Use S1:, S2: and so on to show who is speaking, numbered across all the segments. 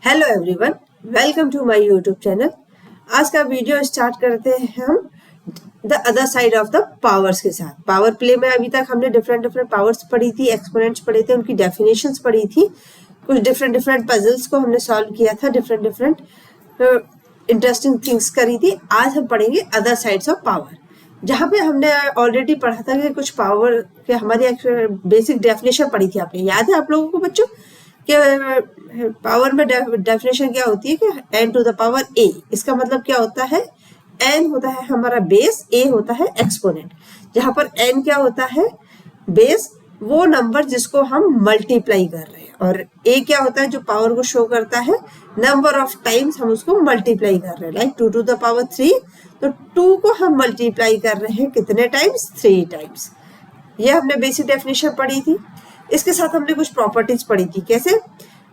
S1: Hello everyone, welcome to my YouTube channel. आज का video start करते हैं हम the other side of the powers के साथ। पावर प्ले में अभी तक हमने डिफरेंट पावर्स पढ़ी थी, एक्सपोनेंट्स पढ़े थे, उनकी डेफिनेशंस पढ़ी थी, कुछ डिफरेंट पजल्स को हमने सॉल्व किया था, डिफरेंट इंटरेस्टिंग थिंग्स करी थी। आज हम पढ़ेंगे अदर साइड्स ऑफ पावर, जहाँ पे हमने ऑलरेडी पढ़ा था कि कुछ पावर के हमारी बेसिक डेफिनेशन पढ़ी थी। आपने याद है आप लोगों को बच्चों कि पावर में डेफिनेशन क्या होती है कि n to the power a। इसका मतलब क्या होता है, n होता है हमारा बेस, a होता है एक्सपोनेंट। जहां पर n क्या होता है, बेस, वो नंबर जिसको हम मल्टीप्लाई कर रहे हैं, और a क्या होता है जो पावर को शो करता है, नंबर ऑफ टाइम्स हम उसको मल्टीप्लाई कर रहे हैं। लाइक 2 टू द पावर 3, तो 2 को हम मल्टीप्लाई कर रहे हैं कितने टाइम्स, 3 टाइम्स। ये हमने बेसिक डेफिनेशन पढ़ी थी। इसके साथ हमने कुछ प्रॉपर्टीज पढ़ी थी, कैसे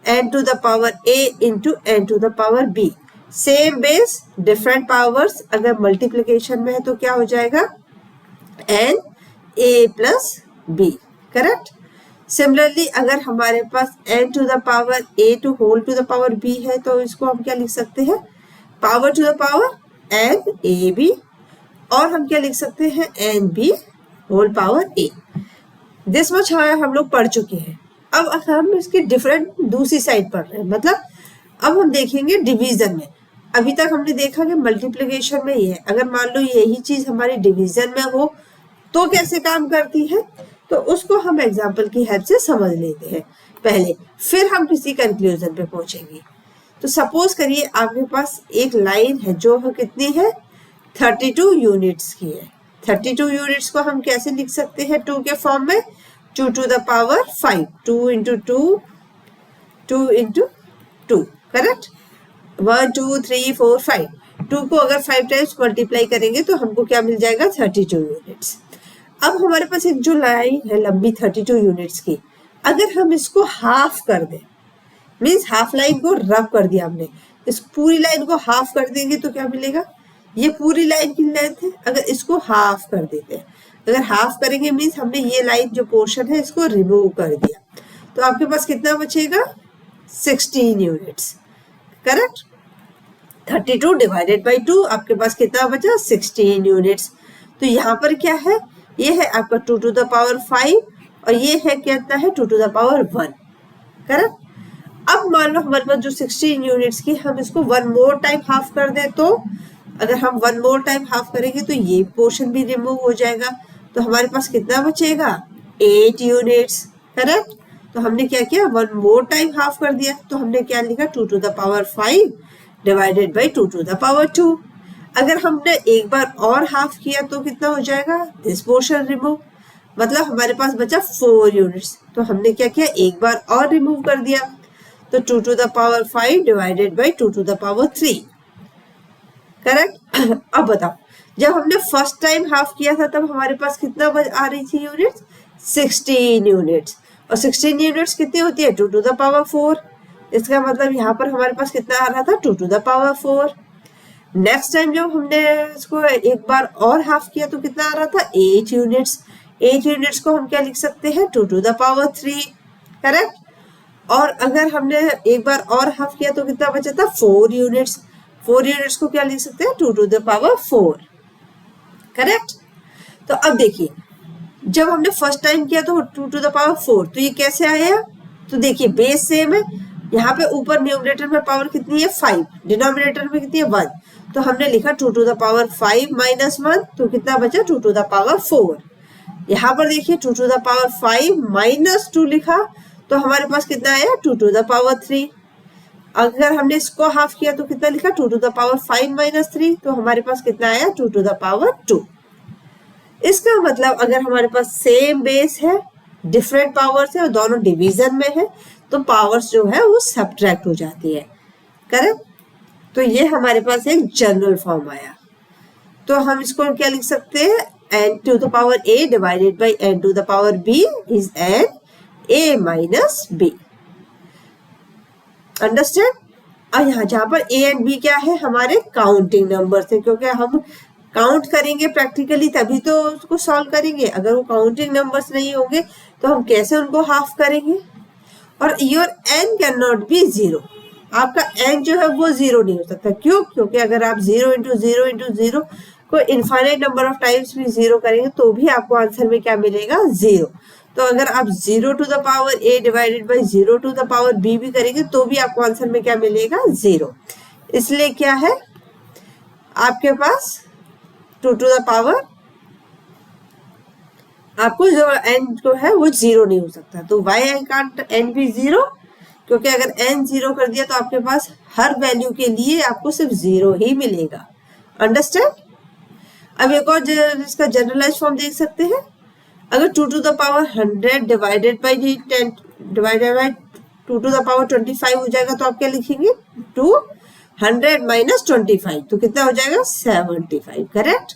S1: n to the power a into n to the power b, same base different powers, अगर मल्टीप्लिकेशन में है तो क्या हो जाएगा n a plus b, correct. Similarly अगर हमारे पास n to the power a to whole to the power b है तो इसको हम क्या लिख सकते हैं, power to the power n a b, और हम क्या लिख सकते हैं n b whole power a। This much हम लोग पढ़ चुके हैं। अब हम इसकी डिफरेंट दूसरी साइड पढ़ रहे हैं, मतलब अब हम देखेंगे डिवीजन में। अभी तक हमने देखा कि मल्टीप्लिकेशन में ये है, अगर मान लो यही चीज हमारी डिवीजन में हो तो कैसे काम करती है, तो उसको हम एग्जाम्पल की हेल्प से समझ लेते हैं पहले, फिर हम किसी कंक्लूजन पे पहुंचेंगे। तो सपोज करिए आपके पास एक लाइन है जो कितनी है, 32 यूनिट्स की है। 32 यूनिट्स को हम कैसे लिख सकते हैं, 2 के फॉर्म में, 2 to the power 5, 2 into 2, 2 into 2, correct. 1 2 3 4 5, 2 को अगर 5 टाइम्स मल्टीप्लाई करेंगे तो हमको क्या मिल जाएगा, 32 यूनिट्स। अब हमारे पास एक जो लाइन है लंबी 32 यूनिट्स की, अगर हम इसको हाफ कर दें, मीन्स हाफ लाइन को रब कर दिया हमने, इस पूरी लाइन को हाफ कर देंगे तो क्या मिलेगा, ये पूरी लाइन की लेंथ है, अगर इसको हाफ कर देते हैं, अगर हाफ करेंगे मीन्स हमने ये लाइन जो पोर्शन है इसको रिमूव कर दिया, तो आपके पास कितना बचेगा, 16 यूनिट्स, करेक्ट। 32 डिवाइडेड बाई 2, आपके पास कितना बचा, 16 यूनिट्स। तो यहाँ पर क्या है, ये है आपका 2 टू द पावर 5, और ये है कितना है, 2 टू द पावर 1, करेक्ट। अब मान लो हमारे पास जो 16 यूनिट्स की, हम इसको 1 मोर टाइम हाफ कर दे, तो अगर हम 1 मोर टाइम हाफ करेंगे तो ये पोर्शन भी रिमूव हो जाएगा, तो हमारे पास कितना बचेगा, 8 यूनिट्स, करेक्ट। तो हमने क्या किया, 1 मोर टाइम हाफ कर दिया, तो हमने क्या लिखा, 2 to the power 5 divided by 2 to the power 2। अगर हमने एक बार और हाफ किया तो कितना हो जाएगा, दिस पोर्शन रिमूव, मतलब हमारे पास बचा 4 यूनिट्स, तो हमने क्या किया, एक बार और रिमूव कर दिया, तो 2 to the power 5 divided by 2 to the power 3, correct. अब बताओ, जब हमने फर्स्ट टाइम हाफ किया था तब हमारे पास कितना आ रही थी यूनिट्स, 16 यूनिट्स, और 16 यूनिट्स कितनी होती है, 2 टू द पावर 4। इसका मतलब यहाँ पर हमारे पास कितना आ रहा था, 2 to the power 4। Next time जब हमने इसको एक बार और हाफ किया तो कितना आ रहा था, 8 यूनिट्स। 8 यूनिट्स को हम क्या लिख सकते हैं, 2 टू द पावर 3, करेक्ट। और अगर हमने एक बार और हाफ किया तो कितना बचा था, 4 यूनिट्स। 4 यूनिट्स को क्या लिख सकते हैं, 2 टू द पावर 4, करेक्ट। तो अब देखिए, जब हमने फर्स्ट टाइम किया तो 2 टू द पावर 4, तो ये कैसे आया, तो देखिए बेस सेम है, यहाँ पे ऊपर न्यूमरेटर में पावर कितनी है, 5, डिनोमिनेटर में कितनी है, 1, तो हमने लिखा 2 टू द पावर 5 माइनस 1, तो कितना बचा, 2 टू द पावर 4। यहाँ पर देखिए 2 टू द पावर 5 माइनस 2 लिखा, तो हमारे पास कितना आया, 2 टू द पावर 3। अगर हमने इसको हाफ किया तो कितना लिखा, 2 टू द पावर 5 माइनस 3, तो हमारे पास कितना आया, 2 टू द पावर 2। इसका मतलब अगर हमारे पास सेम बेस है, डिफरेंट पावर्स है और दोनों डिवीजन में है, तो पावर्स जो है वो सब्ट्रैक्ट हो जाती है, करेक्ट। तो ये हमारे पास एक जनरल फॉर्म आया, तो हम इसको क्या लिख सकते हैं, n to the power a divided by n to the power b is n a minus b, understand. और यहाँ जहां पर a एंड b क्या है, हमारे काउंटिंग नंबर्स है, क्योंकि हम काउंट करेंगे प्रैक्टिकली तभी तो उसको सॉल्व करेंगे, अगर वो काउंटिंग नंबर्स नहीं होंगे तो हम कैसे उनको हाफ करेंगे। और your n can not B 0, आपका n जो है वो 0 नहीं हो सकता। क्यों? क्योंकि अगर आप 0 इंटू 0 इंटू 0 को इनफाइनाइट नंबर ऑफ टाइम्स भी 0 करेंगे तो भी आपको आंसर में क्या मिलेगा? 0। तो अगर आप 0 to the power a divided by 0 to the power b भी करेंगे तो भी आपको आंसर में क्या मिलेगा? 0। इसलिए क्या है आपके पास 2 टू द पावर, आपको जो n जो है वो 0 नहीं हो सकता। तो why I can't n be 0? क्योंकि अगर n 0 कर दिया तो आपके पास हर वैल्यू के लिए आपको सिर्फ 0 ही मिलेगा। अंडरस्टैंड? अब एक और इसका जनरलाइज फॉर्म देख सकते हैं। अगर 2 to the power 100 divided by 10 divided by 2 to the power 25 हो जाएगा तो आप क्या लिखेंगे? 200 माइनस 25 तो कितना हो जाएगा? 75। करेक्ट?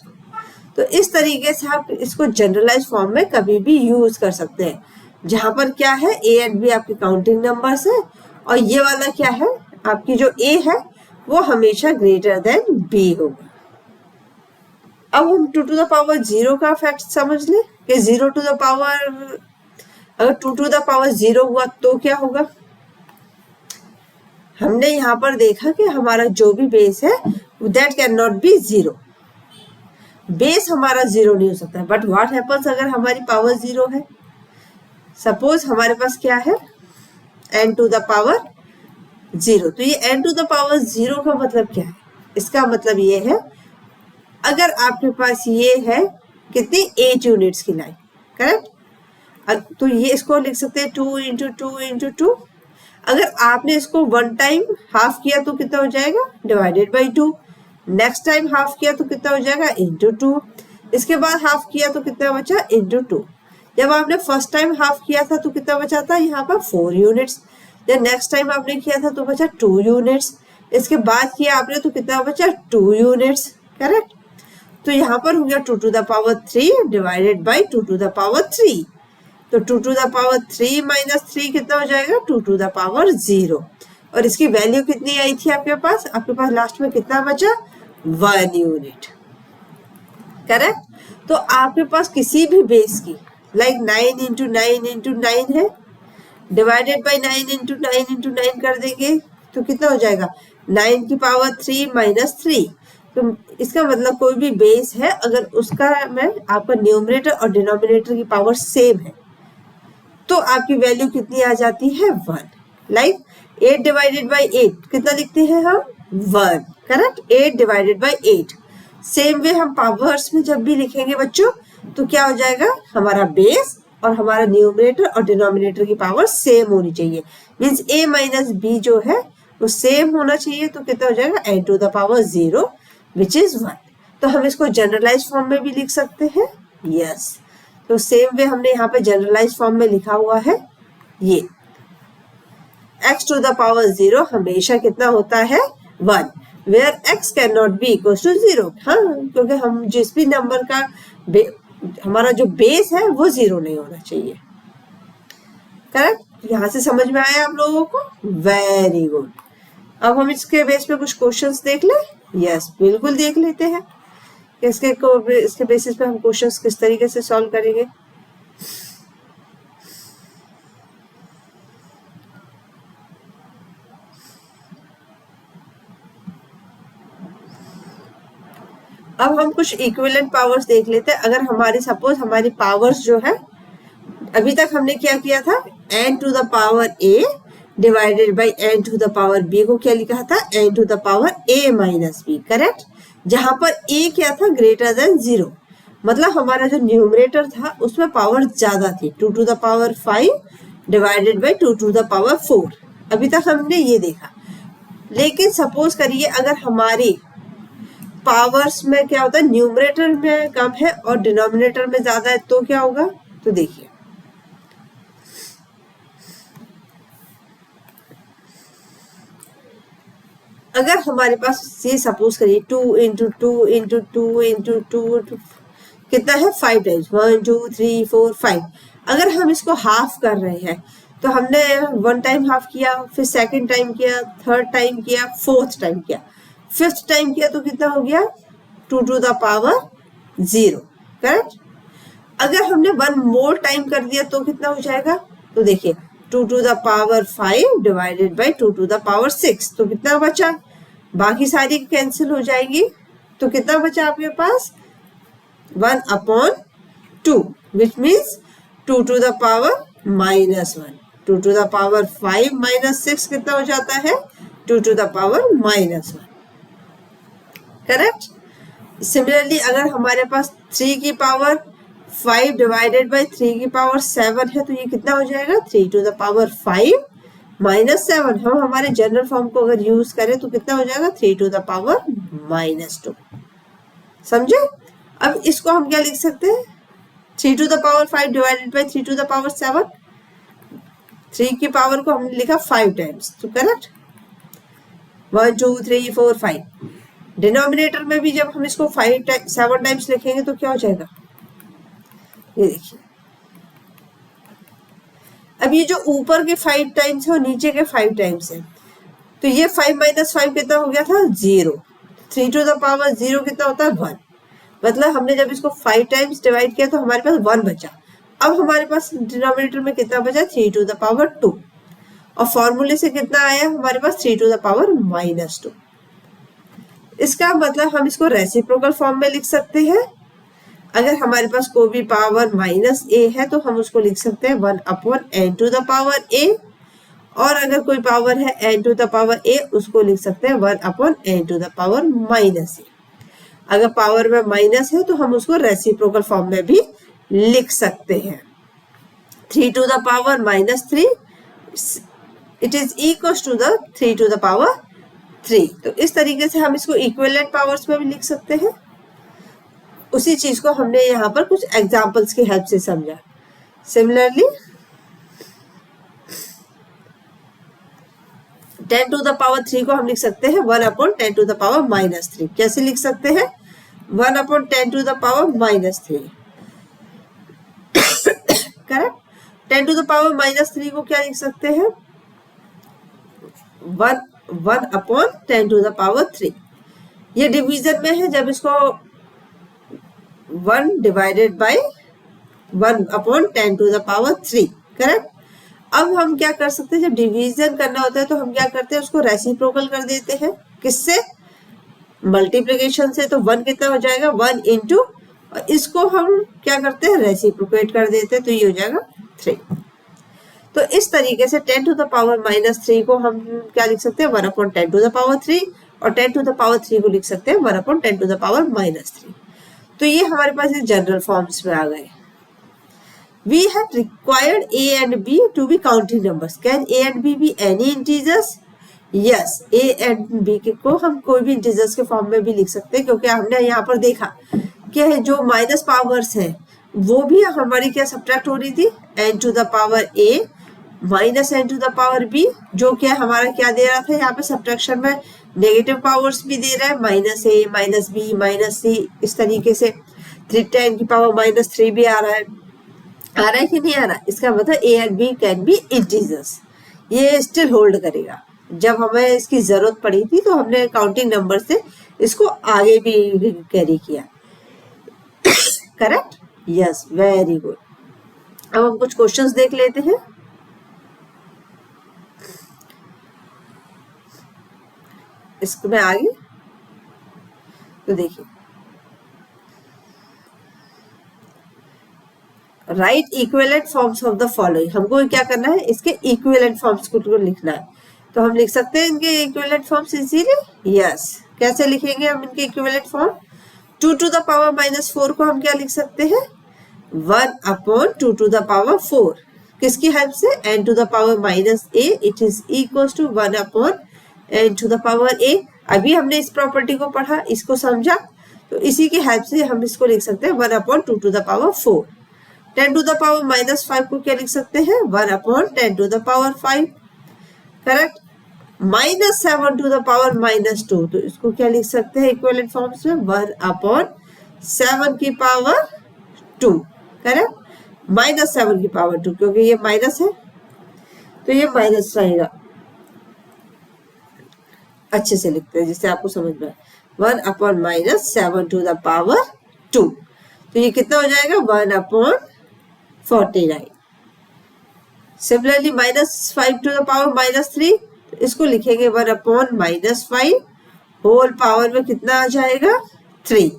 S1: तो इस तरीके से आप इसको जनरलाइज फॉर्म में कभी भी यूज कर सकते हैं, जहां पर क्या है a एंड b आपके काउंटिंग नंबर्स है और ये वाला क्या है आपकी जो a है वो हमेशा ग्रेटर देन b होगा। अब हम 2 टू द पावर 0 का फैक्ट समझ लें कि 0 टू द पावर, अगर 2 टू द पावर 0 हुआ तो क्या होगा? हमने यहाँ पर देखा कि हमारा जो भी बेस है that can not B 0। Base हमारा 0 नहीं हो सकता। बट व्हाट हैपन्स अगर हमारी पावर 0 है? सपोज हमारे पास क्या है n टू द पावर 0। तो ये n टू द पावर 0 का मतलब क्या है? इसका मतलब ये है अगर आपके पास ये है कितनी 8 यूनिट्स की लाइन, करेक्ट? तो ये इसको लिख सकते हैं 2 इंटू 2 इंटू 2। अगर आपने इसको वन टाइम हाफ किया तो कितना हो जाएगा? Divided by 2। Next time half किया तो कितना हो जाएगा? इंटू 2। इसके बाद हाफ किया तो कितना बचा? इंटू 2। जब आपने फर्स्ट टाइम हाफ किया था तो कितना बचा था? यहाँ पर 4 यूनिट्स। जब नेक्स्ट टाइम आपने किया था तो बचा 2 यूनिट्स। इसके बाद किया आपने तो कितना बचा? 2 यूनिट्स। करेक्ट? तो यहाँ पर हो गया 2 to the power 3 divided by 2 to the power 3। तो 2 टू द पावर 3 माइनस 3 कितना हो जाएगा? 2 टू द पावर 0। और इसकी वैल्यू कितनी आई थी आपके पास? आपके पास लास्ट में कितना बचा? 1 यूनिट। करेक्ट? तो आपके पास किसी भी बेस की लाइक 9 इंटू 9 इंटू 9 है, डिवाइडेड बाई 9 इंटू 9 इंटू 9 कर देंगे तो कितना हो जाएगा? 9 की पावर 3 माइनस 3। तो इसका मतलब कोई भी बेस है अगर उसका में आपका न्यूमरेटर और डिनोमिनेटर की पावर सेम है तो आपकी वैल्यू कितनी आ जाती है? 1। लाइक 8 डिवाइडेड बाई 8 कितना लिखते हैं हम? 1। Correct? 8 divided by 8। Same way हम पावर्स में जब भी लिखेंगे बच्चों तो क्या हो जाएगा? हमारा बेस और हमारा न्यूमरेटर और डिनोमिनेटर की पावर सेम होनी चाहिए। मीन्स a माइनस b जो है वो सेम होना चाहिए। तो कितना हो जाएगा? n to the power 0 which is 1। तो हम इसको जनरलाइज फॉर्म में भी लिख सकते हैं। यस, तो सेम वे हमने यहाँ पे जनरलाइज फॉर्म में लिखा हुआ है। ये x टू द पावर 0 हमेशा कितना होता है? 1। Where x can not be equal to 0। हाँ, क्योंकि हम जिस भी नंबर का हमारा जो बेस है वो 0 नहीं होना चाहिए। करेक्ट? यहाँ से समझ में आया आप लोगों को? Very good. अब हम इसके बेस पे कुछ क्वेश्चंस देख लें। यस, बिल्कुल देख लेते हैं इसके बेसिस पे हम क्वेश्चंस किस तरीके से सॉल्व करेंगे। अब हम कुछ इक्विवेलेंट पावर्स देख लेते हैं। अगर हमारी सपोज हमारी पावर्स जो है अभी तक हमने क्या किया था? n to the power a divided by n to the power b को क्या लिखा था? n to the power a minus b। Correct? जहां पर a क्या था? Greater than 0। मतलब हमारा जो न्यूमरेटर था उसमें पावर ज्यादा थी, 2 to the power 5 divided by 2 to the power 4। अभी तक हमने ये देखा। लेकिन सपोज करिए अगर हमारी पावर्स में क्या होता है? न्यूमरेटर में कम है और डिनोमिनेटर में ज्यादा है तो क्या होगा? तो देखिए अगर हमारे पास ये सपोज करिए 2 इंटू 2 इंटू 2 इंटू 2 कितना है? 5 टाइम्स, 1 2 3 4 5। अगर हम इसको हाफ कर रहे हैं तो हमने 1 टाइम हाफ किया, फिर सेकंड टाइम किया, थर्ड टाइम किया, फोर्थ टाइम किया, फिफ्थ टाइम किया तो कितना हो गया? 2 टू द पावर 0। करेक्ट? अगर हमने 1 मोर टाइम कर दिया तो कितना हो जाएगा? तो देखिए 2 to the power 5 divided by 2 to the power 6। तो कितना बचा, बाकी सारी कैंसिल हो जाएंगी, तो कितना बचा आपके पास 1/2 which means 2 to the power -1। 2 to the power 5 minus 6 कितना हो जाता है 2 to the power -1। Correct. Similarly अगर हमारे पास 3 की पावर 5 डिवाइडेड बाई 3 की पावर 7 है तो ये कितना हो जाएगा 3 to the power 5 -7। हम हमारे जनरल फॉर्म को अगर यूज करें तो कितना हो जाएगा 3 to the power -2। समझे। अब इसको हम क्या लिख सकते हैं 3 to the power 5 divided by 3 to the power 7। 3 की पावर को हमने लिखा 5 टाइम्स, तो करेक्ट 1 2 3 4 5। डिनोमिनेटर में भी जब हम इसको 7 टाइम्स लिखेंगे तो क्या हो जाएगा, ये देखिए। अब ये जो ऊपर के 5 टाइम्स है और नीचे के 5 टाइम्स है, तो ये 5 - 5 कितना हो गया था 0। 3 to the power 0 कितना होता है 1। मतलब हमने जब इसको 5 टाइम्स डिवाइड किया तो हमारे पास 1 बचा। अब हमारे पास डिनोमिनेटर में कितना बचा 3 to the power 2, और फॉर्मूले से कितना आया हमारे पास 3 to the power -2। इसका मतलब हम इसको रेसिप्रोकल फॉर्म में लिख सकते हैं। अगर हमारे पास कोई भी पावर -a है तो हम उसको लिख सकते हैं 1/n to the power a, और अगर कोई पावर है n to the power a उसको लिख सकते हैं 1/n to the power -a। अगर पावर में माइनस है तो हम उसको रेसिप्रोकल फॉर्म में भी लिख सकते हैं। 3 to the power -3 it is equal to the 3 to the power 3। तो इस तरीके से हम इसको इक्विवेलेंट पावर्स में भी लिख सकते हैं। उसी चीज को हमने यहाँ पर कुछ एग्जांपल्स की हेल्प से समझा। सिमिलरली 10 to the power 3 को हम लिख सकते हैं 1/10 to the power -3। कैसे लिख सकते हैं 1/10 to the power -3। Correct. 10 to the power -3 को क्या लिख सकते हैं 1/10 to the power 3। ये डिवीजन में है, जब इसको 1 divided by 1/10 to the power 3। Correct. अब हम क्या कर सकते हैं, जब डिवीजन करना होता है तो हम क्या करते हैं उसको रेसिप्रोकल कर देते हैं। किससे, मल्टीप्लिकेशन से। तो 1 कितना हो जाएगा 1 इंटू, और इसको हम क्या करते हैं रेसिप्रोकेट कर देते हैं, तो ये हो जाएगा 3। तो इस तरीके से 10 to the power -3 को हम क्या लिख सकते हैं 1/10 to the power 3, और 10 to the power 3 को लिख सकते हैं 1/10 to the power -3। तो ये हमारे पास जनरल फॉर्म्स में आ गए। We had required a and b to be counting numbers. Can a and b be any integers? Yes, a and b को हम कोई भी इंटीजर्स के फॉर्म में भी लिख सकते हैं, क्योंकि हमने यहाँ पर देखा कि जो माइनस पावर्स हैं वो भी हमारी क्या सब्ट्रैक्ट हो रही थी n to the power a minus n to the power b, जो क्या हमारा क्या दे रहा था यहाँ पे सब्ट्रैक्शन में नेगेटिव पावर्स भी दे रहा है -a -b -c। इस तरीके से 3 की पावर -3 भी आ रहा है कि नहीं आ रहा। इसका मतलब a and b can be integers. ये स्टिल होल्ड करेगा। जब हमें इसकी जरूरत पड़ी थी तो हमने काउंटिंग नंबर से इसको आगे भी कैरी किया। करेक्ट। Yes, very good. अब हम कुछ क्वेश्चंस देख लेते हैं। इसमें आगे तो देखिए, right equivalent forms of the following. हमको क्या करना है, इसके इक्विवेलेंट फॉर्म्स को लिखना है। तो हम लिख सकते हैं इनके इक्विवेलेंट फॉर्म्स इजीली। यस, कैसे लिखेंगे हम इनके equivalent form. 2 to the power -4 को हम क्या लिख सकते हैं 1/2 to the power 4। किसकी हेल्प से, n to the power -a it is equal to 1/n to the power a। अभी हमने इस प्रॉपर्टी को पढ़ा, इसको समझा, तो इसी की हेल्प से हम इसको लिख सकते हैं 1/2 to the power 4। 10 to the power -5 को क्या लिख सकते हैं 1/10 to the power 5। Correct. -7 to the power -2, तो इसको क्या लिख सकते हैं इक्विवेलेंट फॉर्म्स में 1/7 की पावर 2। करेक्ट। -7 की पावर 2, क्योंकि ये माइनस है तो ये माइनस रहेगा। अच्छे से लिखते हैं जिससे आपको समझ में आए। 1/-7 to the power 2, तो ये कितना हो जाएगा 1/49। सिमिलरली -5 टू द पावर -3, इसको लिखेंगे 1 अपॉन -5 होल पावर में कितना आ जाएगा 3,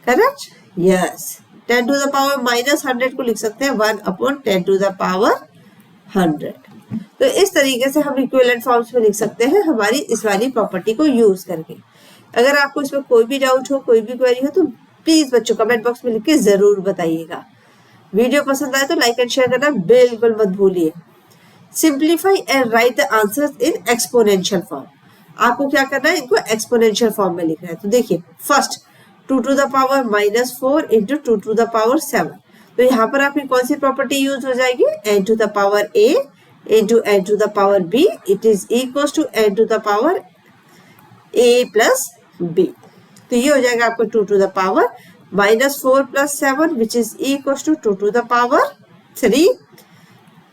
S1: correct. Yes, 10 to the power -100 को लिख सकते हैं 1 अपॉन 10 टू द पावर 100। तो इस तरीके से हम इक्विवेलेंट फॉर्म्स में लिख सकते हैं हमारी इस वाली प्रॉपर्टी को यूज करके। अगर आपको इसमें कोई भी डाउट हो, कोई भी क्वेरी हो, तो प्लीज बच्चों कमेंट बॉक्स में लिख के जरूर बताइएगा। वीडियो पसंद आए तो लाइक एंड शेयर करना बिल्कुल मत भूलिए। Simplify and right the answers in exponential form. आपको क्या करना है, इनको एक्सपोनेंशियल फॉर्म में लिखना है। तो देखिए, first 2 to the power -4 into 2 to the power 7। तो यहाँ पर आपकी कौन सी प्रॉपर्टी यूज हो जाएगी, n to the power a into n to the power b, it is equal to n to the power a plus b। तो ये हो जाएगा आपको 2 to the power -4 plus 7 which is equal to 2 to the power 3।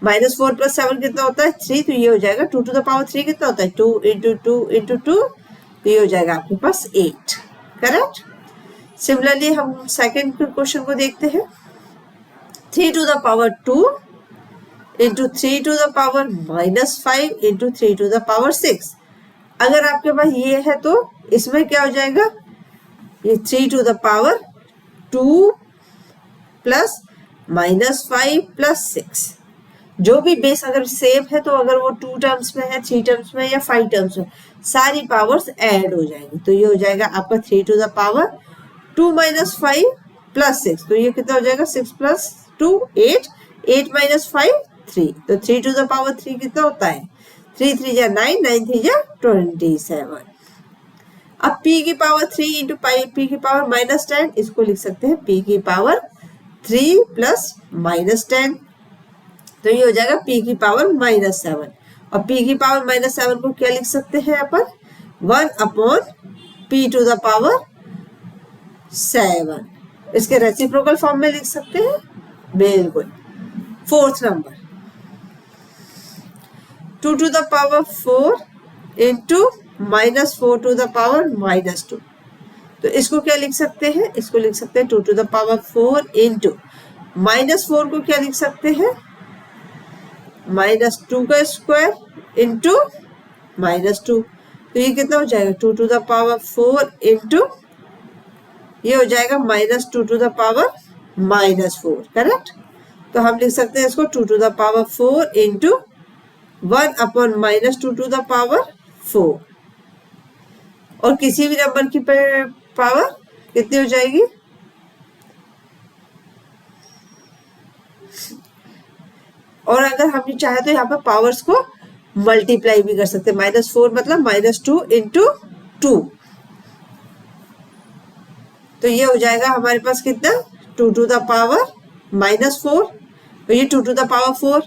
S1: -4 plus 7 कितना होता है 3, तो ये हो जाएगा 2 टू द पावर 3 कितना होता है 2 इंटू 2 इंटू 2, तो ये हो जाएगा आपके पास 8, करेक्ट। सिमिलरली हम सेकेंड क्वेश्चन को देखते हैं। 3 to the power 2 into 3 to the power -5 into 3 to the power 6। अगर आपके पास ये है तो इसमें क्या हो जाएगा, ये 3 to the power 2 plus -5 plus 6। जो भी बेस अगर सेम है तो अगर वो 2 टर्म्स में है, 3 टर्म्स में या 5 टर्म्स में, सारी पावर्स ऐड हो जाएंगी। तो ये हो जाएगा आपका 3 टू द पावर 2 - 5 प्लस 6। तो ये कितना हो जाएगा 6 प्लस 2 8, 8 - 5 3। तो 3 टू द पावर 3 कितना होता है 3 3 जा 9, 9 3 जा 27। अब p की पावर 3 इंटू p की पावर -10, इसको लिख सकते हैं p की पावर 3 प्लस -10। तो ये हो जाएगा p की पावर -7। और p की पावर -7 को क्या लिख सकते हैं अपन 1 upon p to the power 7। इसके रेसिप्रोकल फॉर्म में लिख सकते हैं, बिल्कुल। Fourth number 2 to the power 4 into -4 to the power -2। तो इसको क्या लिख सकते हैं, इसको लिख सकते हैं 2 टू द पावर 4 इंटू -4 को क्या लिख सकते हैं -2 का स्क्वायर इंटू -2। तो ये कितना हो जाएगा 2 टू द पावर 4 इंटू, ये हो जाएगा -2 टू द पावर -4, करेक्ट। तो हम लिख सकते हैं इसको 2 to the power 4 into 1 upon -2 to the power 4। और किसी भी नंबर की पावर कितनी हो जाएगी, और अगर हम चाहे तो यहाँ पर पावर्स को मल्टीप्लाई भी कर सकते हैं। -4 मतलब -2 इंटू 2। तो ये हो जाएगा हमारे पास कितना 2 टू द पावर -4, तो ये 2 टू द पावर 4।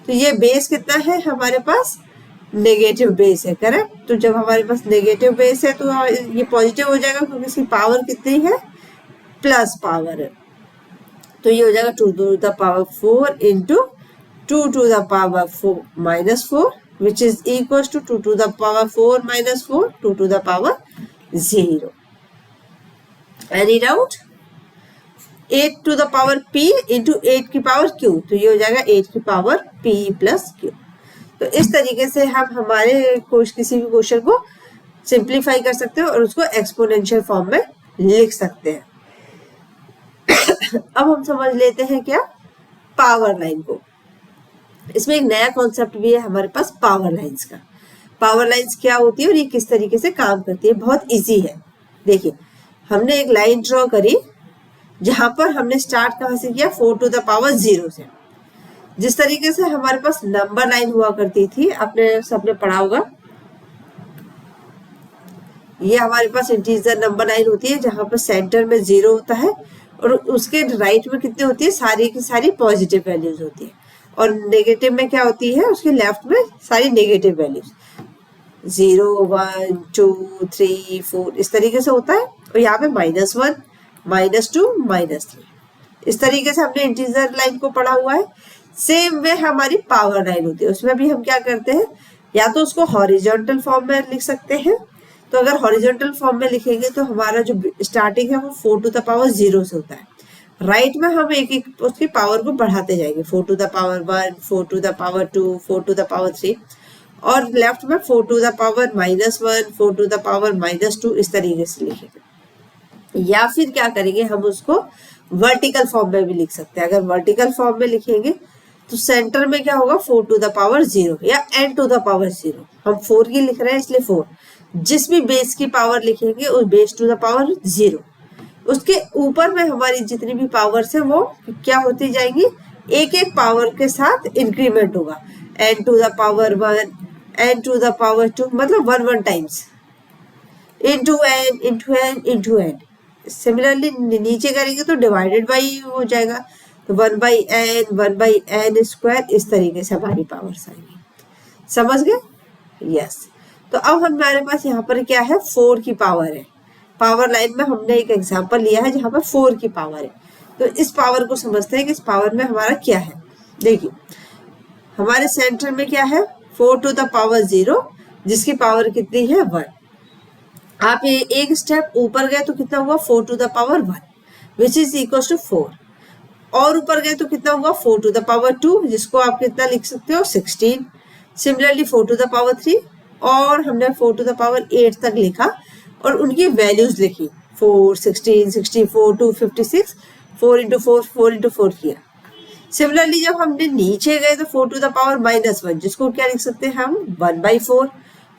S1: तो ये बेस कितना है हमारे पास, नेगेटिव बेस है, करेक्ट। तो जब हमारे पास नेगेटिव बेस है तो ये पॉजिटिव हो जाएगा क्योंकि इसकी पावर कितनी है, प्लस पावर है। तो ये हो जाएगा 2 to the power 4 into 2 to the power 4 -4 which is equal to 2 to the power 4 -4 2 to the power 0। Any doubt. 8 to the power p into 8 की पावर q। तो ये हो जाएगा 8 की पावर p प्लस q। तो इस तरीके से हम हमारे किसी भी क्वेश्चन को सिंप्लीफाई कर सकते हैं और उसको एक्सपोनेंशियल फॉर्म में लिख सकते हैं। अब हम समझ लेते हैं क्या, पावर लाइन को। इसमें एक नया कॉन्सेप्ट भी है हमारे पास पावर लाइंस का। पावर लाइंस क्या होती है और ये किस तरीके से काम करती है, बहुत इजी है। देखिए, हमने एक लाइन ड्रॉ करी जहां पर हमने स्टार्ट कहां से किया 4 टू द पावर 0 से। जिस तरीके से हमारे पास नंबर लाइन हुआ करती थी, आपने सबने पढ़ा होगा, ये हमारे पास इंटीजर नंबर लाइन होती है जहां पर सेंटर में 0 होता है और उसके राइट में कितनी होती है, सारी की सारी पॉजिटिव वैल्यूज होती है, और नेगेटिव में क्या होती है, उसके लेफ्ट में सारी नेगेटिव वैल्यूज 0 1 2 3 4 इस तरीके से होता है। और यहाँ पे -1 -2 -3 इस तरीके से हमने इंटीजर लाइन को पढ़ा हुआ है। सेम वे हमारी पावर लाइन होती है, उसमें भी हम क्या करते हैं, या तो उसको हॉरिजॉन्टल फॉर्म में लिख सकते हैं। तो अगर हॉरिजॉन्टल फॉर्म में लिखेंगे तो हमारा जो स्टार्टिंग है वो 4 टू द पावर 0 से होता है। राइट में हम एक एक उसकी पावर को बढ़ाते जाएंगे, 4 to the power 1, 4 to the power 2, 4 to the power 3, और लेफ्ट में 4 to the power -1, 4 to the power -2, इस तरीके से लिखेंगे। या फिर क्या करेंगे, हम उसको वर्टिकल फॉर्म में भी लिख सकते हैं। अगर वर्टिकल फॉर्म में लिखेंगे तो सेंटर में क्या होगा, 4 टू द पावर 0 या n टू द पावर 0। हम 4 की लिख रहे हैं इसलिए 4। जिस भी बेस की पावर लिखेंगे उस बेस टू द पावर 0, उसके ऊपर में हमारी जितनी भी पावर्स है वो क्या होती जाएंगी, एक एक पावर के साथ इंक्रीमेंट होगा। n to the power 1, n to the power 2, मतलब 1 times, into n into n into n। Similarly नीचे करेंगे तो डिवाइडेड बाई हो जाएगा, तो 1/n स्क्वायर, इस तरीके से हमारी पावर्स आएंगी। समझ गए? यस। तो अब हमारे पास यहाँ पर क्या है, 4 की पावर है। पावर लाइन में हमने एक एग्जांपल लिया है जहाँ पर 4 की पावर है। तो इस पावर को समझते हैं कि इस पावर में हमारा क्या है। देखिए हमारे सेंटर में क्या है, 4 टू द पावर 0, जिसकी पावर कितनी है, 1। आप ये एक स्टेप ऊपर गए तो कितना हुआ, 4 to the power 1, which is equal to 4। और ऊपर गए तो कितना हुआ, 4 टू द पावर 2, जिसको आप कितना लिख सकते हो, 16। सिमिलरली 4 टू द पावर 3, और हमने 4 टू द पावर 8 तक लिखा और उनकी वैल्यूज लिखी, 4, 16, 64, 256, 4 इंटू 4, 4 इंटू 4 किया। सिमिलरली जब हमने नीचे गए तो 4 टू द पावर -1, जिसको क्या लिख सकते हैं हम, 1/4।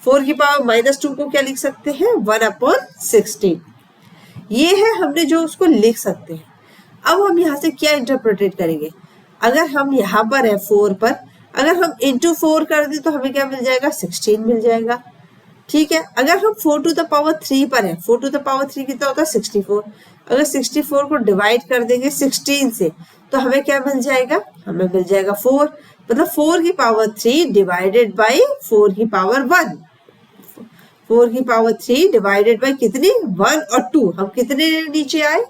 S1: 4 की पावर -2 को क्या लिख सकते हैं, 1/16। ये है हमने जो उसको लिख सकते हैं। अब हम यहाँ से क्या इंटरप्रेटेट करेंगे, अगर हम यहाँ पर है 4 पर, अगर हम इंटू 4 कर दें तो हमें क्या मिल जाएगा, 16 मिल जाएगा। ठीक है, अगर हम 4 टू द पावर 3 पर है, 4 टू द पावर 3 कितना होता है, 64। अगर 64 को डिवाइड कर देंगे 16 से तो हमें क्या मिल जाएगा, हमें मिल जाएगा 4। मतलब 4 की पावर 3 डिवाइडेड बाई 4 की पावर 1। 4 की पावर 3 डिवाइडेड बाई कितनी, 1 और 2। हम कितने नीचे आए,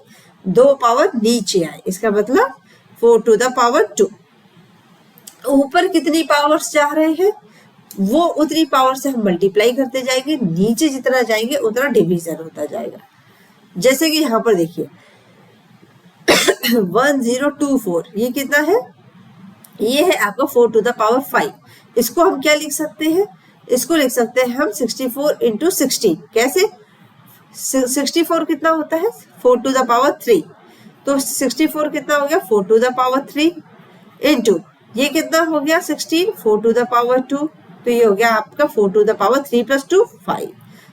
S1: 2 पावर नीचे आए, इसका मतलब 4 टू द पावर 2। ऊपर कितनी पावर्स जा रहे हैं, वो उतनी पावर से हम मल्टीप्लाई करते जाएंगे, नीचे जितना जाएंगे उतना डिवीजन होता जाएगा। जैसे कि यहाँ पर देखिए 1024, ये कितना है, ये है आपका 4 टू द पावर 5। इसको हम क्या लिख सकते हैं, इसको लिख सकते हैं हम 64 इंटू 16। कैसे, 64 कितना होता है, 4 टू द पावर 3, तो 64 कितना हो गया, 4 टू द पावर 3 इंटू ये कितना हो गया, 16, 4 टू द पावर 2, तो ये हो गया आपका 4 टू द पावर 3 + 2 5।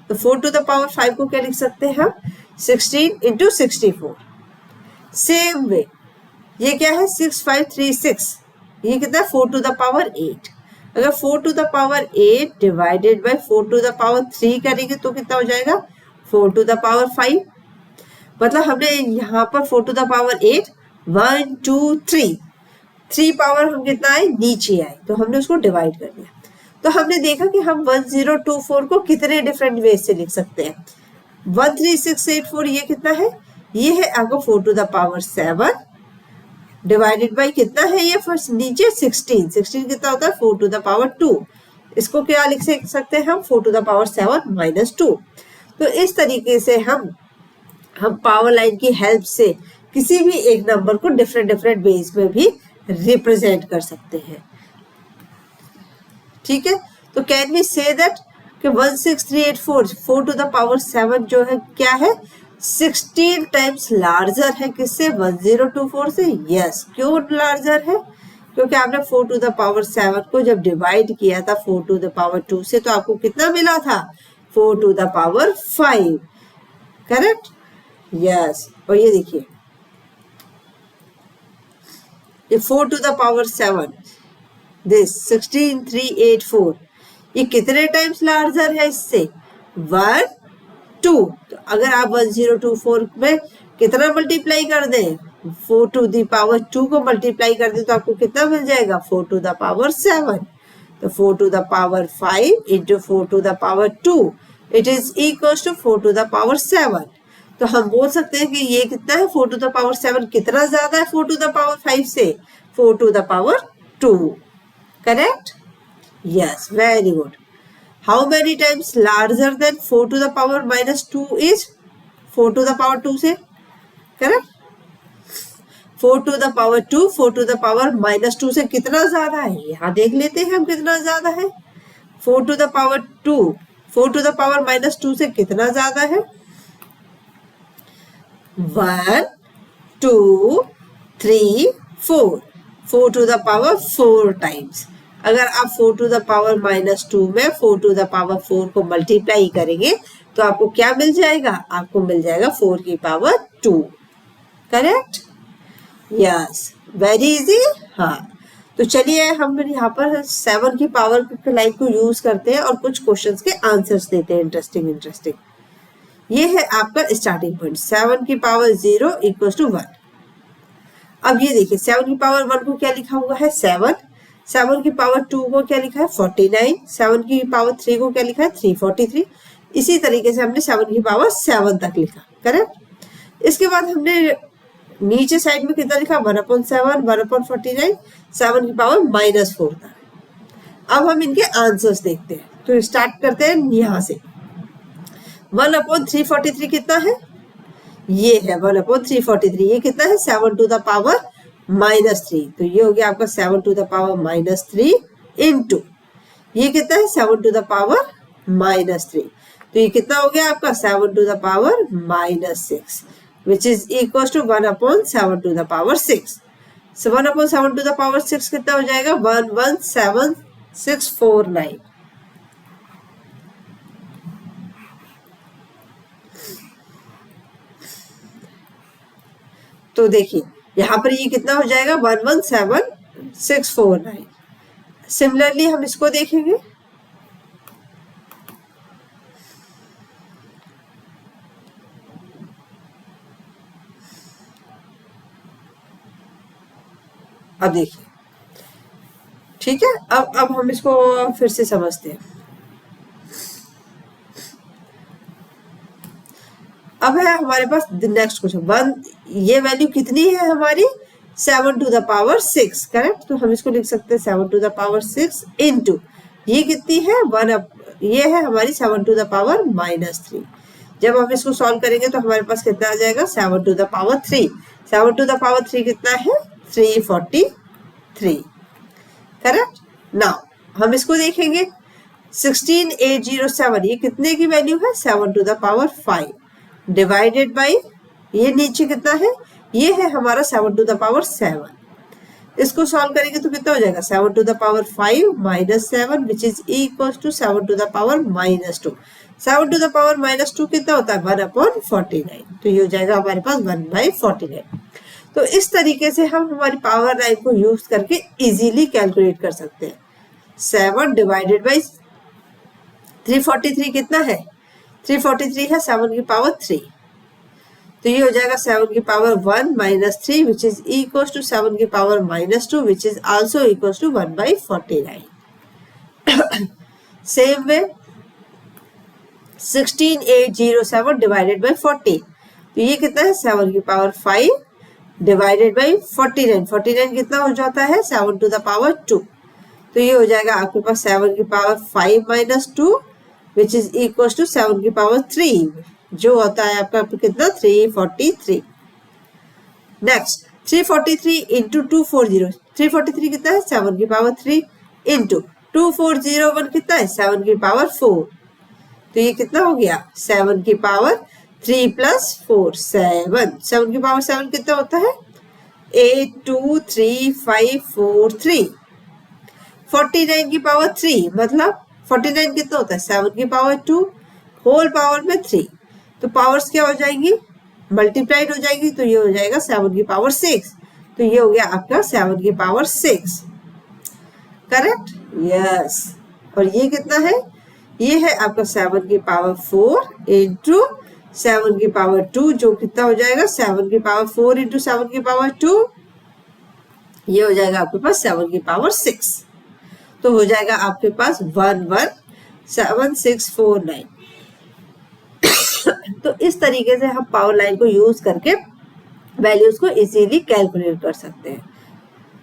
S1: तो 4 टू द पावर 5 को क्या लिख सकते हैं हम, 16 इंटू 64। सेम वे ये क्या है, 6536, ये कितना है, 4 टू द पावर 8। अगर 4 to the power 8 divided by 4 to the power 3 करेंगे तो कितना हो जाएगा, 4 टू द पावर 5। मतलब हमने यहाँ पर 4 टू द पावर 8, 1 2 3 पावर हम कितना आए, नीचे आए, तो हमने उसको डिवाइड कर दिया। तो हमने देखा कि हम 1024 को कितने डिफरेंट वेज से लिख सकते हैं। 13684 ये कितना है, ये है आपको 4 to the power 7 divided by कितना है, ये फर्स्ट नीचे 16। 16 कितना होता है, 4 टू द पावर 2। इसको क्या लिख सकते हैं हम, 4 टू द पावर 7 - 2। तो इस तरीके से हम पावर लाइन की हेल्प से किसी भी एक नंबर को डिफरेंट वेज में भी रिप्रेजेंट कर सकते हैं। ठीक है, तो कैन वी से दैट कि 16384 4 टू द पावर 7 जो है क्या है, 16 टाइम्स लार्जर है किससे, 1024 से। यस, क्यों लार्जर है, क्योंकि आपने 4 टू द पावर 7 को जब डिवाइड किया था 4 टू द पावर 2 से तो आपको कितना मिला था, 4 to the power 5। Correct, yes. और ये देखिए ये 4 टू द पावर 7, दिस 16384, ये कितने टाइम्स लार्जर है इससे, 1 2। तो अगर आप 1024 में कितना मल्टीप्लाई कर दें, 4 टू द पावर 2 को मल्टीप्लाई कर दें तो आपको कितना मिल जाएगा, 4 टू द पावर 7। तो 4 to the power 5 into 4 to the power 2 it is equal to 4 to the power 7। तो हम बोल सकते हैं कि ये कितना है, 4 टू द पावर 7 कितना ज्यादा है 4 टू द पावर 5 से, 4 to the power 2। Correct, yes, very good. How many times larger than 4 to the power -2 is 4 to the power 2 से, correct. 4 to the power 2 4 to the power -2 से कितना ज्यादा है, यहाँ देख लेते हैं हम कितना ज्यादा है। 4 to the power 2 4 to the power -2 से कितना ज्यादा है, 1 2 3 4 4 टू द पावर 4 टाइम्स। अगर आप 4 टू द पावर -2 में 4 टू द पावर 4 को मल्टीप्लाई करेंगे तो आपको क्या मिल जाएगा, आपको मिल जाएगा 4 की power 2। Correct, yes, very easy. हाँ, तो चलिए हम यहाँ पर 7 की पावर लाइन को यूज करते हैं और कुछ क्वेश्चंस के आंसर्स देते हैं। इंटरेस्टिंग ये है आपका स्टार्टिंग पॉइंट। 7 की पावर 0 इक्वल्स टू 1। अब ये देखिए 7 की पावर 1 को क्या लिखा हुआ है 7, 7 की पावर 2 को क्या लिखा है 49, 7 की पावर 3 को क्या लिखा है 343। इसी तरीके से हमने 7 की पावर 7 तक लिखा। करेक्ट। इसके बाद हमने नीचे साइड में कितना लिखा 1/7 1/49, 7 की पावर -4 तक। अब हम इनके आंसर्स देखते हैं, तो स्टार्ट करते हैं यहाँ से। 1/343 कितना है, ये है 1/343। ये कितना है 7 टू द पावर -3, तो ये हो गया आपका 7 टू द पावर -3 इंटू ये कितना है 7 टू द पावर -3, तो ये कितना हो गया आपका 7 to the power -6 which is equal to 1/7 to the power 6। So 1/7 to the power 6 कितना हो जाएगा 117,649। तो देखिए यहाँ पर ये कितना हो जाएगा 117,649। सिमिलरली हम इसको देखेंगे। अब देखिए, ठीक है, अब हम इसको फिर से समझते हैं। अब है हमारे पास नेक्स्ट क्वेश्चन। ये वैल्यू कितनी है हमारी 7 टू द पावर 6। करेक्ट, तो हम इसको लिख सकते हैं 7 टू द पावर 6 इंटू ये कितनी है 1, ये है हमारी 7 टू द पावर -3। जब हम इसको सॉल्व करेंगे तो हमारे पास कितना आ जाएगा 7 to the power 3। 7 to the power 3 कितना है 343। करेक्ट। नाउ हम इसको देखेंगे 16807, ये कितने की वैल्यू है 7 to the power 5 divided by ये नीचे कितना है, ये है हमारा 7 टू द पावर 7। इसको सॉल्व करेंगे तो कितना हो जाएगा 7 to the power 5 -7 which is equal to 7 to the power -2। 7 to the power -2 कितना होता है 1/49, तो ये हो जाएगा हमारे पास 1/49। तो इस तरीके से हम हमारी पावर लाइन को यूज करके इजीली कैलकुलेट कर सकते हैं। 7 डिवाइडेड बाई 343 कितना है 343 है 7 की पावर 3, तो ये हो जाएगा 7 की power 1 -3 which is equal to 7 की power -2 which is also equal to 1/49। Same way 16807 divided by 14, तो ये कितना है 7 की पावर 5 डिवाइडेड बाई 49। 49 कितना हो जाता है 7 टू द पावर 2, तो ये हो जाएगा आपके पास 7 की power 5 -2 which is equal to 7 की पावर 3 जो होता है आपका कितना 343। नेक्स्ट 343 इंटू 240, 343 कितना है 7 की पावर 3 इंटू 2401 कितना है 7 की पावर 4, तो ये कितना हो गया 7 की पावर 3 + 4 7। 7 की पावर 7 कितना होता है 8234543। 49 की पावर 3 मतलब 49 कितना होता है 7 की पावर 2 होल पावर में 3, तो पावर्स क्या हो जाएंगी मल्टीप्लाइड हो जाएगी, तो ये हो जाएगा 7 की पावर 6, तो ये हो गया आपका 7 की पावर 6। Correct, yes. और ये कितना है, ये है आपका 7 की पावर 4 इंटू 7 की पावर 2 जो कितना हो जाएगा 7 की पावर 4 इंटू 7 की पावर 2, ये हो जाएगा आपके पास 7 की पावर 6, तो हो जाएगा आपके पास 117649। तो इस तरीके से हम पावर लाइन को यूज करके वैल्यूज को इजीली कैलकुलेट कर सकते हैं।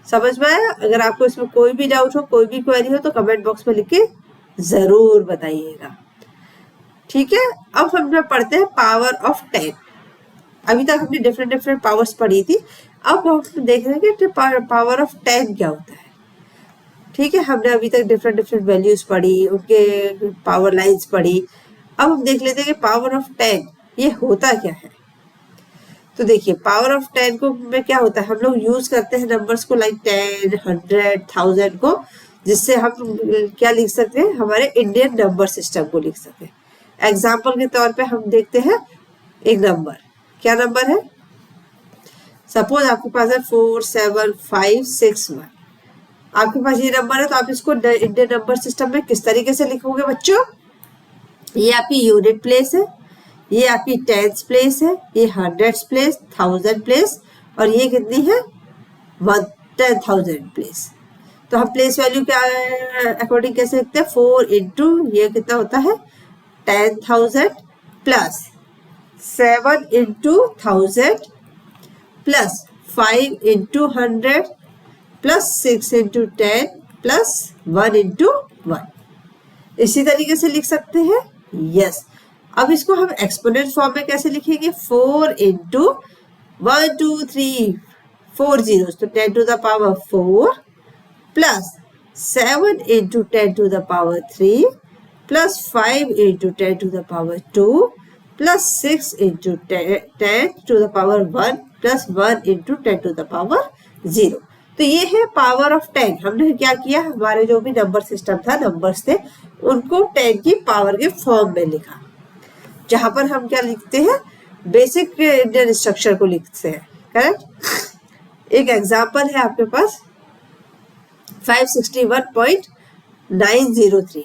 S1: समझ में आया? अगर आपको इसमें कोई भी डाउट हो, कोई भी क्वेरी हो तो कमेंट बॉक्स में लिख के जरूर बताइएगा। ठीक है, अब हम पढ़ते हैं पावर ऑफ 10। अभी तक हमने डिफरेंट पावर्स पढ़ी थी, अब हम देख रहे हैं कि पावर ऑफ 10 क्या होता है। ठीक है, हमने अभी तक डिफरेंट डिफरेंट वैल्यूज पढ़ी, उनके पावर लाइंस पढ़ी। अब हम देख लेते हैं कि पावर ऑफ 10 ये होता क्या है। तो देखिए पावर ऑफ 10 को में क्या होता है, हम लोग यूज करते हैं नंबर्स को लाइक 10, 100, 1000 को, जिससे हम क्या लिख सकते हैं, हमारे इंडियन नंबर सिस्टम को लिख सकते हैं। एग्जाम्पल के तौर पे हम देखते हैं एक नंबर, क्या नंबर है, सपोज आपके पास है 47561। आपके पास ये नंबर है, तो आप इसको इंडियन नंबर सिस्टम में किस तरीके से लिखोगे बच्चों। ये आपकी यूनिट प्लेस है, ये आपकी टेंस प्लेस है, ये हंड्रेड्स प्लेस, 1000 प्लेस, और ये कितनी है 10,000 प्लेस। तो हम प्लेस वैल्यू क्या अकॉर्डिंग कैसे लिखते हैं, 4 इंटू ये कितना होता है 10,000 plus 7 into 1000 plus 5 into 100 plus 6 into 10 plus 1 into 1। इसी तरीके से लिख सकते हैं। यस, अब इसको हम एक्सपोनेंट फॉर्म में कैसे लिखेंगे, 4 इंटू 1 2 3 4 zeros, तो 10 to the power 4 plus 7 into 10 to the power 3 plus 5 into 10 to the power 2 plus 6 into 10 to the power 1 plus 1 into 10 to the power 0। तो ये है पावर ऑफ 10। हमने क्या किया, हमारे जो भी नंबर सिस्टम था, नंबर्स थे, उनको 10 की पावर के फॉर्म में लिखा, जहां पर हम क्या लिखते हैं, बेसिक इंडियन स्ट्रक्चर को लिखते हैं। करेक्ट। एक एग्जांपल है आपके पास 561.903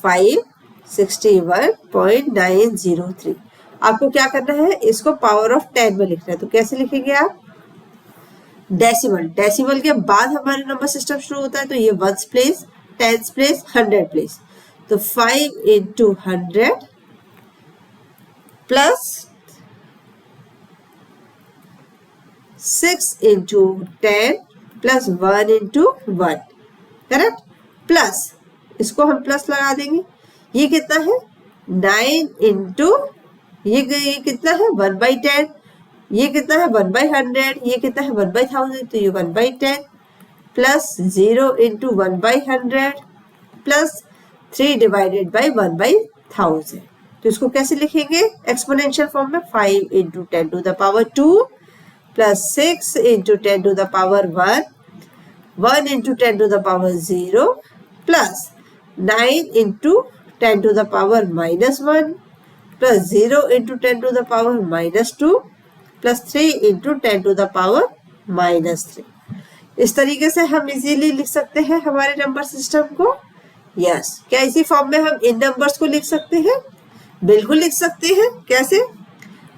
S1: 561.903। आपको क्या करना है, इसको पावर ऑफ 10 में लिखना है। तो कैसे लिखेंगे आप, डेसिमल, डेसिमल के बाद हमारे नंबर सिस्टम शुरू होता है, तो ये ones place, tens place, 100 place. तो 5 into 100 plus 6 into 10 plus 1 into 1। Correct. Plus इसको हम प्लस लगा देंगे, ये कितना है 9 इंटू ये कितना है 1/10, ये कितना है 1/100, ये कितना है 1/1000, तो ये 1/10 plus 0 into 1/100 plus 3 divided by 1/1000। तो इसको कैसे लिखेंगे एक्सपोनेंशियल फॉर्म में, 5 into 10 to the power 2 plus 6 into 10 to the power 1, 1 into 10 to the power 0 plus 9 into 10 to the power -1 plus 0 into 10 to the power -2 plus 3 into 10 to the power -3। इस तरीके से हम easily लिख सकते हैं हमारे number system को। Yes, क्या इसी फॉर्म में हम इन नंबर्स को लिख सकते हैं, बिल्कुल लिख सकते हैं। कैसे,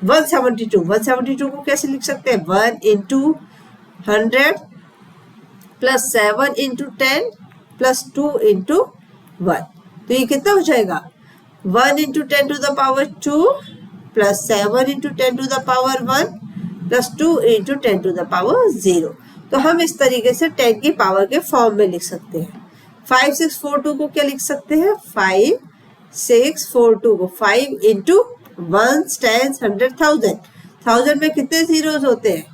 S1: 172 को कैसे लिख सकते हैं, 1 into 100 plus 7 into 10 plus 2 into 1। तो ये कितना हो जाएगा 1 into 10 to the power 2 plus 7 into 10 to the power 1 plus 2 into 10 to the power 0। तो हम इस तरीके से 10 की पावर के फॉर्म में लिख सकते हैं। 5642 को क्या लिख सकते हैं, 5642 को 5 इंटू 1 10 100 1000, 1000 में कितने जीरोस होते हैं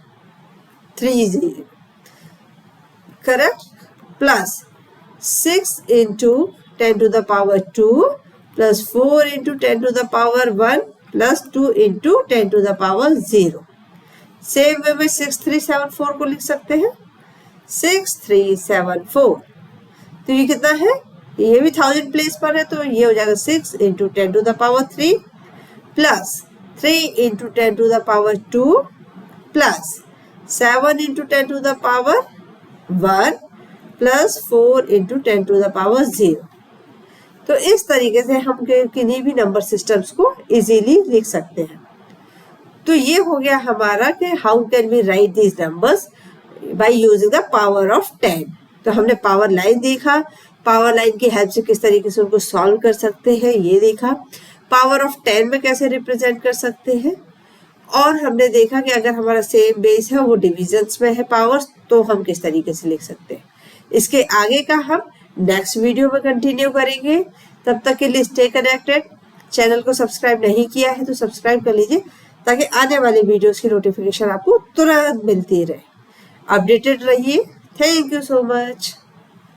S1: 3 zero. Correct. Plus 6 into 10 to the power 2 plus 4 into 10 to the power 1 plus 2 into 10 to the power 0। Same way में 6374 को लिख सकते हैं, 6374। तो ये कितना है, ये भी 1000 प्लेस पर है, तो ये हो जाएगा 6 into 10 to the power 3 plus 3 into 10 to the power 2 plus 7 into 10 to the power 1 plus 4 into 10 to the power 0। तो इस तरीके से हम किन्हीं भी नंबर सिस्टम्स को इजीली लिख सकते हैं। तो ये हो गया हमारा कि how can we write these numbers by using the power of 10। तो हमने पावर लाइन देखा, पावर लाइन की हेल्प से किस तरीके से उनको सॉल्व कर सकते हैं ये देखा, पावर ऑफ 10 में कैसे रिप्रेजेंट कर सकते हैं, और हमने देखा कि अगर हमारा सेम बेस है वो डिविजन्स में है पावर्स, तो हम किस तरीके से लिख सकते हैं। इसके आगे का हम नेक्स्ट वीडियो में कंटिन्यू करेंगे। तब तक के लिए स्टे कनेक्टेड, चैनल को सब्सक्राइब नहीं किया है तो सब्सक्राइब कर लीजिए ताकि आने वाले वीडियोस की नोटिफिकेशन आपको तुरंत मिलती रहे। अपडेटेड रहिए। Thank you so much.